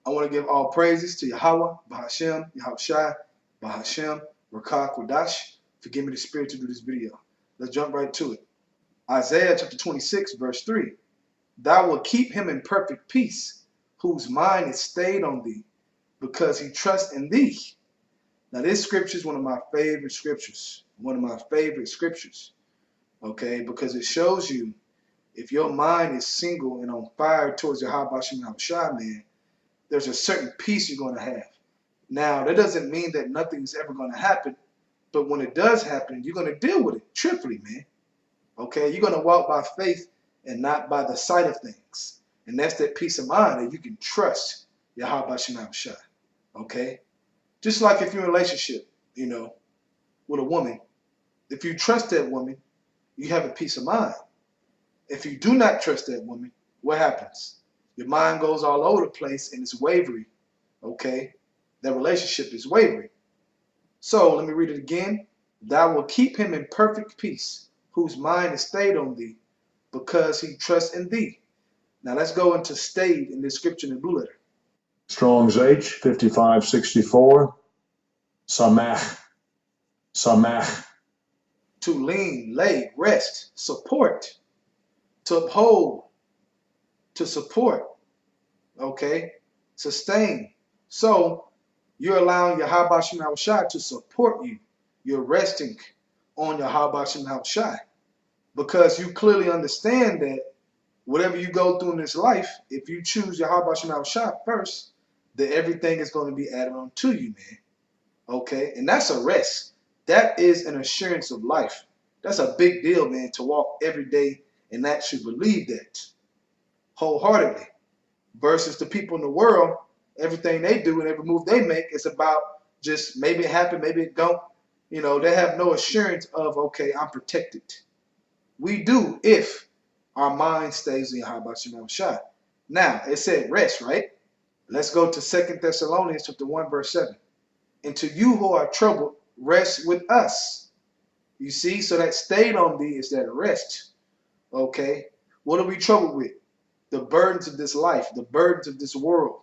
I want to give all praises to Yahweh, Bahashem, Yahushai, Bahashem, Rakah, Kodash, for giving me the spirit to do this video. Let's jump right to it. Isaiah chapter 26, verse 3. Thou wilt keep him in perfect peace, whose mind is stayed on thee, because he trusts in thee. Now, this scripture is one of my favorite scriptures. Okay, because it shows you if your mind is single and on fire towards Yahweh Shem Yahushua, man, there's a certain peace you're going to have. Now, that doesn't mean that nothing's ever going to happen, but when it does happen, you're going to deal with it truthfully, man. Okay, you're going to walk by faith and not by the sight of things. And that's that peace of mind that you can trust Yahweh Shem Yahushua. Okay, just like if you're in a relationship, with a woman, if you trust that woman, you have a peace of mind. If you do not trust that woman, what happens? Your mind goes all over the place and it's wavery. Okay, that relationship is wavery. So let me read it again. Thou will keep him in perfect peace, whose mind is stayed on thee, because he trusts in thee. Now let's go into stayed in this scripture in the blue letter. Strong's H 5564. Samach. To lean, lay, rest, support, to uphold, to support, okay, sustain. So you're allowing Yahweh Shem Yahushua to support you. You're resting on Yahweh Shem Yahushua because you clearly understand that whatever you go through in this life, if you choose Yahweh Shem Yahushua first, then everything is going to be added on to you, man. Okay, and that's a rest. That is an assurance of life. That's a big deal, man, to walk every day and actually believe that wholeheartedly. Versus the people in the world, everything they do and every move they make is about just maybe it happened, maybe it don't. They have no assurance of, okay, I'm protected. We do if our mind stays in Yahweh Shem Yahushua. Now, it said rest, right? Let's go to 2 Thessalonians chapter 1, verse 7. And to you who are troubled, rest with us. You see, so that stayed on thee is that rest. Okay, what are we troubled with? The burdens of this life, the burdens of this world.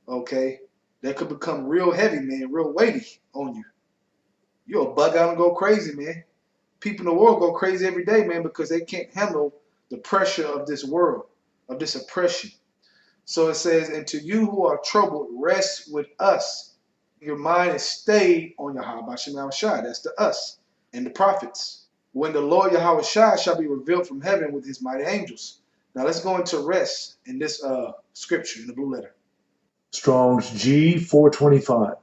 Okay, that could become real heavy, man, real weighty on you. You'll bug out and go crazy, man. People in the world go crazy every day, man, because they can't handle the pressure of this world, of this oppression. So it says, and to you who are troubled, rest with us. Your mind is stayed on Yahweh Shem Yahushua. That's the us and the prophets. When the Lord Yahweh shall be revealed from heaven with his mighty angels. Now let's go into rest in this scripture in the blue letter. Strong's G 425.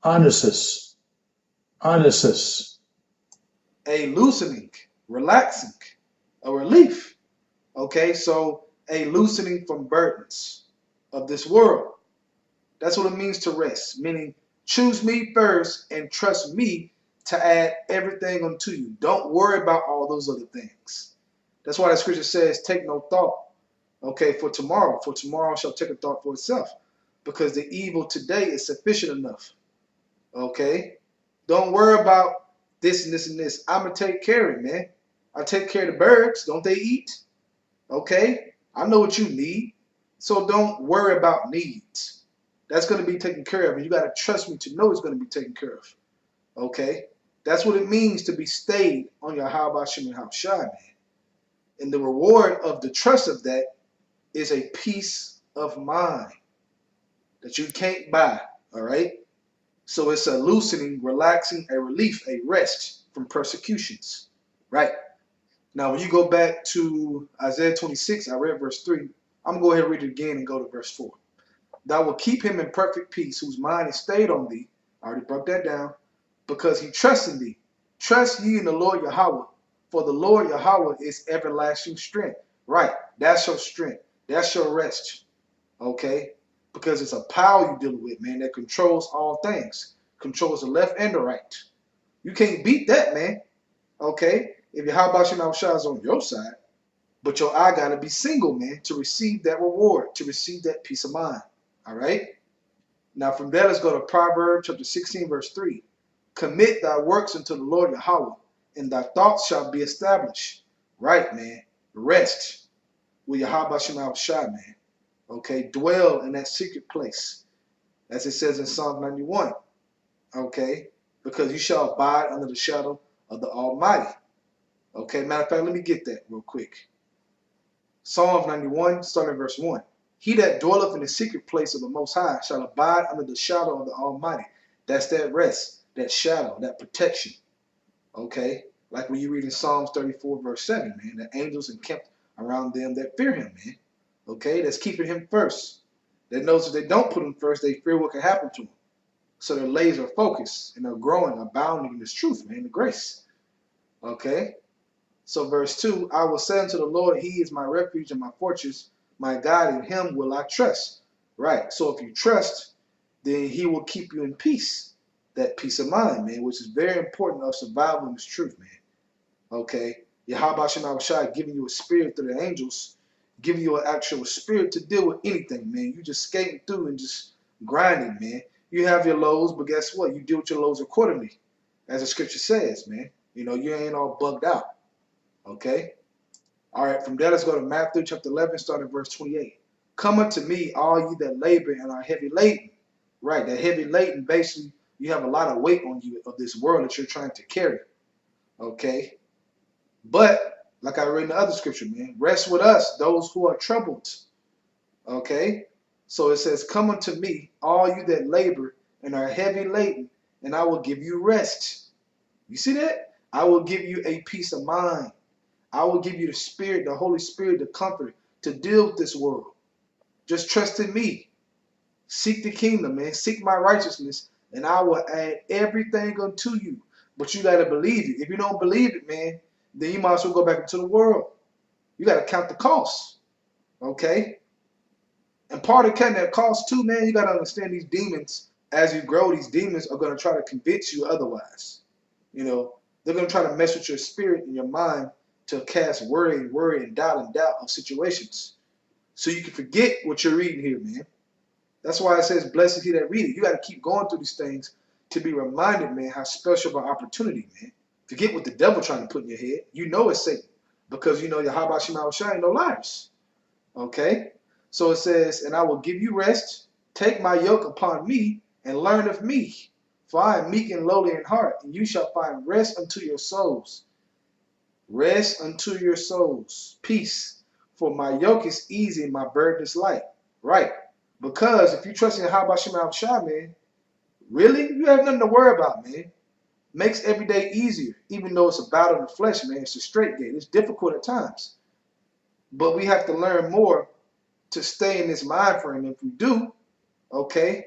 Onesis. A loosening, relaxing, a relief. Okay, so a loosening from burdens of this world. That's what it means to rest, meaning choose me first and trust me to add everything unto you. Don't worry about all those other things. That's why the scripture says, take no thought, okay, for tomorrow shall take a thought for itself, because the evil today is sufficient enough, okay? Don't worry about this and this and this. I'm going to take care of it, man. I take care of the birds. Don't they eat? Okay? I know what you need, so don't worry about needs. That's going to be taken care of, and you got to trust me to know it's going to be taken care of. Okay? That's what it means to be stayed on your Yahweh Shem Yahushua, man. And the reward of the trust of that is a peace of mind that you can't buy, all right? So it's a loosening, relaxing, a relief, a rest from persecutions, right? Now, when you go back to Isaiah 26, I read verse 3. I'm going to go ahead and read it again and go to verse 4. Thou will keep him in perfect peace, whose mind is stayed on thee. I already broke that down. Because he trusts in thee. Trust ye in the Lord Yahweh, for the Lord Yahweh is everlasting strength. Right, that's your strength. That's your rest. Okay? Because it's a power you're dealing with, man, that controls all things. Controls the left and the right. You can't beat that, man. Okay? If Yahweh Shem Yahushua is on your side, but your eye got to be single, man, to receive that reward, to receive that peace of mind. All right? Now from there, let's go to Proverbs chapter 16, verse 3. Commit thy works unto the Lord Yahweh, and thy thoughts shall be established. Right, man. Rest with Yahweh Shem Yahushua, man. Okay, dwell in that secret place, as it says in Psalm 91. Okay, because you shall abide under the shadow of the Almighty. Okay, matter of fact, let me get that real quick. Psalm 91, starting verse 1. He that dwelleth in the secret place of the Most High shall abide under the shadow of the Almighty. That's that rest, that shadow, that protection. Okay, like when you read in Psalms 34, verse 7, man, the angels encamped around them that fear him, man. Okay, that's keeping him first. That knows if they don't put him first, they fear what can happen to him. So they're laser focused and they're growing, abounding in this truth, man, the grace. Okay. So verse 2, I will say unto the Lord, he is my refuge and my fortress, my God, in him will I trust. Right. So if you trust, then he will keep you in peace. That peace of mind, man, which is very important of survival in this truth, man. Okay. Yahweh Shem Shai giving you a spirit through the angels, giving you an actual spirit to deal with anything, man. You just skating through and just grinding, man. You have your lows, but guess what? You deal with your lows accordingly, as the scripture says, man. You know, you ain't all bugged out. Okay? All right, from there, let's go to Matthew chapter 11, starting verse 28. Come unto me, all ye that labor and are heavy laden. Right, that heavy laden, basically, you have a lot of weight on you of this world that you're trying to carry. Okay? But, like I read in the other scripture, man, rest with us, those who are troubled. Okay? So it says, come unto me, all you that labor and are heavy laden, and I will give you rest. You see that? I will give you a peace of mind. I will give you the Spirit, the Holy Spirit, the comfort to deal with this world. Just trust in me. Seek the kingdom, man. Seek my righteousness, and I will add everything unto you. But you got to believe it. If you don't believe it, man, then you might as well go back into the world. You got to count the cost. Okay? And part of counting that cost too, man, you got to understand these demons, as you grow, these demons are going to try to convince you otherwise. You know, they're going to try to mess with your spirit and your mind to cast worry and doubt of situations. So you can forget what you're reading here, man. That's why it says, blessed is he that read it. You got to keep going through these things to be reminded, man, how special of an opportunity, man. Forget what the devil trying to put in your head. You know it's Satan. Because you know Yahweh Shema Shai ain't no liars. Okay? So it says, and I will give you rest. Take my yoke upon me and learn of me. For I am meek and lowly in heart, and you shall find rest unto your souls. Rest unto your souls. Peace. For my yoke is easy and my burden is light. Right. Because if you trust in Yahweh Shema Shai, man, really, you have nothing to worry about, man. Makes every day easier, even though it's a battle in the flesh, man. It's a straight gate. It's difficult at times. But we have to learn more to stay in this mind frame. If we do, okay,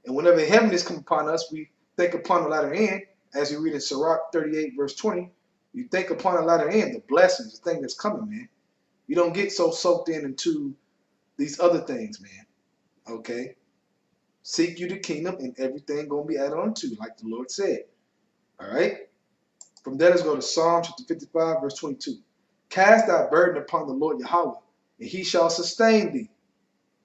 and whenever heaviness come upon us, we think upon the latter end, as you read in Sirach 38, verse 20, you think upon the latter end, the blessings, the thing that's coming, man. You don't get so soaked into these other things, man. Okay? Seek you the kingdom, and everything going to be added on to you, like the Lord said. All right? From there, let's go to Psalm chapter 55, verse 22. Cast thy burden upon the Lord Yahweh, and he shall sustain thee.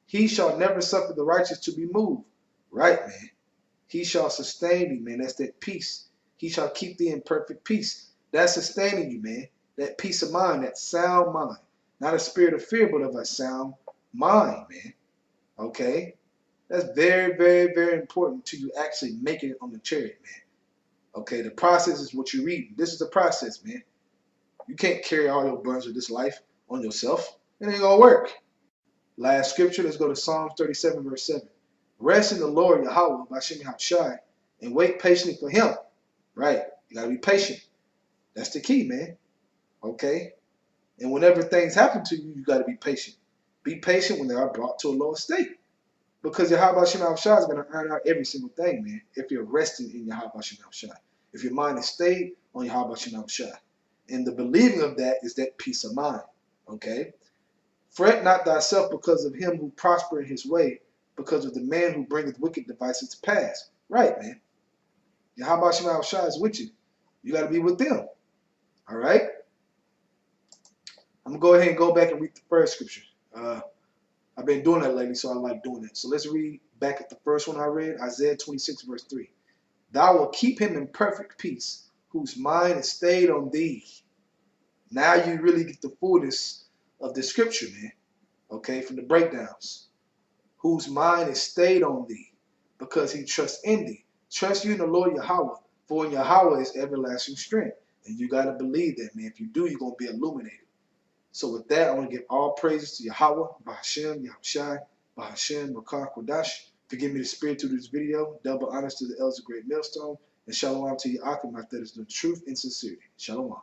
He shall never suffer the righteous to be moved. Right, man. He shall sustain thee, man. That's that peace. He shall keep thee in perfect peace. That's sustaining you, man. That peace of mind, that sound mind. Not a spirit of fear, but of a sound mind, man. Okay? That's very, very, very important to you actually making it on the chariot, man. Okay, the process is what you're reading. This is the process, man. You can't carry all your burdens of this life on yourself. It ain't gonna work. Last scripture, let's go to Psalms 37, verse 7. Rest in the Lord Yahweh by Shem Shai and wait patiently for him. Right? You gotta be patient. That's the key, man. Okay? And whenever things happen to you, you gotta be patient. Be patient when they are brought to a lower state. Because Yahweh Shem Shai is going to earn out every single thing, man, if you're resting in Yahweh Shem Shai. If your mind is stayed on Yahweh Shem Shai. And the believing of that is that peace of mind. Okay? Fret not thyself because of him who prosper in his way, because of the man who bringeth wicked devices to pass. Right, man. Yahweh Shem Shai is with you. You got to be with them. All right? I'm going to go ahead and go back and read the first scripture. I've been doing that lately, so I like doing it. So let's read back at the first one I read, Isaiah 26, verse 3. Thou wilt keep him in perfect peace, whose mind is stayed on thee. Now you really get the fullness of the scripture, man. Okay, from the breakdowns. Whose mind is stayed on thee, because he trusts in thee. Trust you in the Lord Yahweh, for in Yahweh is everlasting strength. And you got to believe that, man. If you do, you're going to be illuminated. So with that, I want to give all praises to Yahweh, Bahashem, Yahushai, Bahashem, Rakah, Kodash. Forgive me the spirit to this video. Double honors to the elders of Great Millstone. And shalom to Yaakov, that is the truth and sincerity. Shalom.